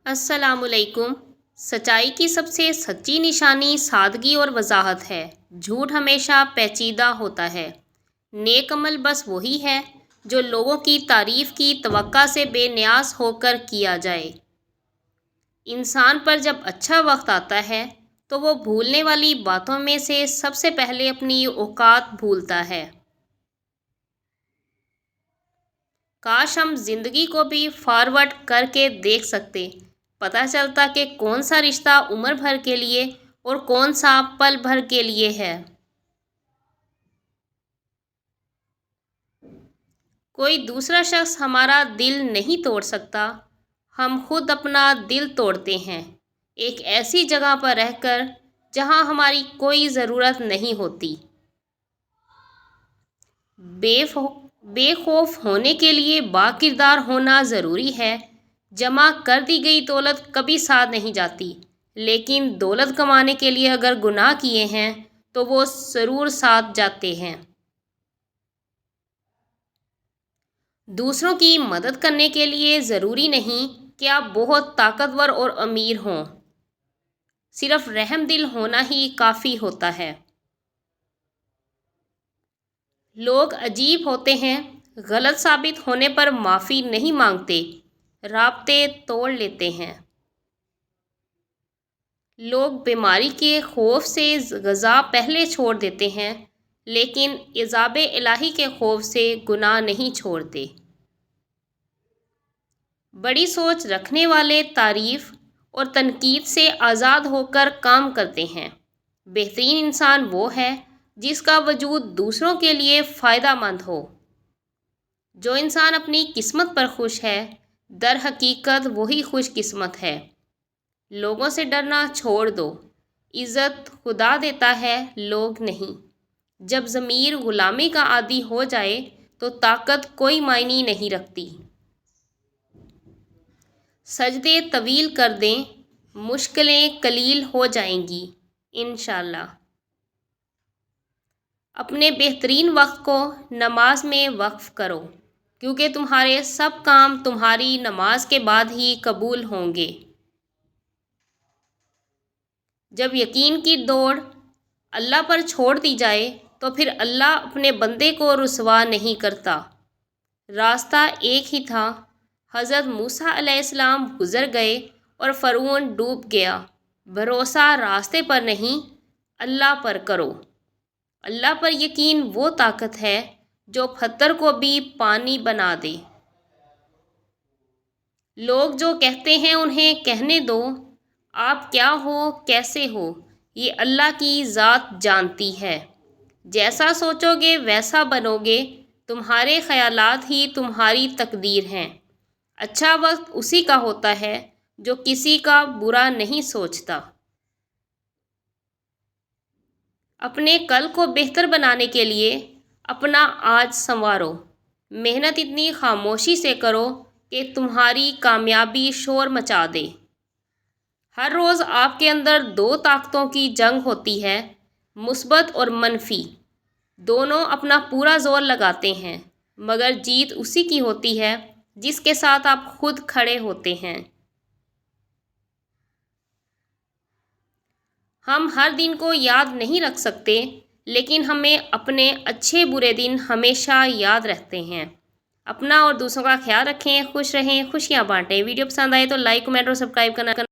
السلام علیکم۔ سچائی کی سب سے سچی نشانی سادگی اور وضاحت ہے۔ جھوٹ ہمیشہ پیچیدہ ہوتا ہے۔ نیک عمل بس وہی ہے جو لوگوں کی تعریف کی توقع سے بے نیاز ہو کر کیا جائے۔ انسان پر جب اچھا وقت آتا ہے تو وہ بھولنے والی باتوں میں سے سب سے پہلے اپنی اوقات بھولتا ہے۔ کاش ہم زندگی کو بھی فارورڈ کر کے دیکھ سکتے، پتہ چلتا کہ کون سا رشتہ عمر بھر کے لیے اور کون سا پل بھر کے لیے ہے۔ کوئی دوسرا شخص ہمارا دل نہیں توڑ سکتا، ہم خود اپنا دل توڑتے ہیں، ایک ایسی جگہ پر رہ کر جہاں ہماری کوئی ضرورت نہیں ہوتی۔ بے خوف ہونے کے لیے با کردار ہونا ضروری ہے۔ جمع کر دی گئی دولت کبھی ساتھ نہیں جاتی، لیکن دولت کمانے کے لیے اگر گناہ کیے ہیں تو وہ ضرور ساتھ جاتے ہیں۔ دوسروں کی مدد کرنے کے لیے ضروری نہیں کہ آپ بہت طاقتور اور امیر ہوں، صرف رحم دل ہونا ہی کافی ہوتا ہے۔ لوگ عجیب ہوتے ہیں، غلط ثابت ہونے پر معافی نہیں مانگتے، رابطے توڑ لیتے ہیں۔ لوگ بیماری کے خوف سے غذا پہلے چھوڑ دیتے ہیں، لیکن عذاب الہی کے خوف سے گناہ نہیں چھوڑتے۔ بڑی سوچ رکھنے والے تعریف اور تنقید سے آزاد ہو کر کام کرتے ہیں۔ بہترین انسان وہ ہے جس کا وجود دوسروں کے لیے فائدہ مند ہو۔ جو انسان اپنی قسمت پر خوش ہے، در حقیقت وہی خوش قسمت ہے۔ لوگوں سے ڈرنا چھوڑ دو، عزت خدا دیتا ہے، لوگ نہیں۔ جب ضمیر غلامی کا عادی ہو جائے تو طاقت کوئی معنی نہیں رکھتی۔ سجدے طویل کر دیں، مشکلیں قلیل ہو جائیں گی، انشاءاللہ۔ اپنے بہترین وقت کو نماز میں وقف کرو، کیونکہ تمہارے سب کام تمہاری نماز کے بعد ہی قبول ہوں گے۔ جب یقین کی دوڑ اللہ پر چھوڑ دی جائے تو پھر اللہ اپنے بندے کو رسوا نہیں کرتا۔ راستہ ایک ہی تھا، حضرت موسیٰ علیہ السلام گزر گئے اور فرعون ڈوب گیا۔ بھروسہ راستے پر نہیں، اللہ پر کرو۔ اللہ پر یقین وہ طاقت ہے جو پتھر کو بھی پانی بنا دے۔ لوگ جو کہتے ہیں انہیں کہنے دو، آپ کیا ہو، کیسے ہو، یہ اللہ کی ذات جانتی ہے۔ جیسا سوچو گے ویسا بنو گے، تمہارے خیالات ہی تمہاری تقدیر ہیں۔ اچھا وقت اسی کا ہوتا ہے جو کسی کا برا نہیں سوچتا۔ اپنے کل کو بہتر بنانے کے لیے اپنا آج سنوارو۔ محنت اتنی خاموشی سے کرو کہ تمہاری کامیابی شور مچا دے۔ ہر روز آپ کے اندر دو طاقتوں کی جنگ ہوتی ہے، مثبت اور منفی۔ دونوں اپنا پورا زور لگاتے ہیں، مگر جیت اسی کی ہوتی ہے جس کے ساتھ آپ خود کھڑے ہوتے ہیں۔ ہم ہر دن کو یاد نہیں رکھ سکتے، لیکن ہمیں اپنے اچھے برے دن ہمیشہ یاد رہتے ہیں۔ اپنا اور دوسروں کا خیال رکھیں، خوش رہیں، خوشیاں بانٹیں۔ ویڈیو پسند آئے تو لائک، کمنٹ اور سبسکرائب کرنا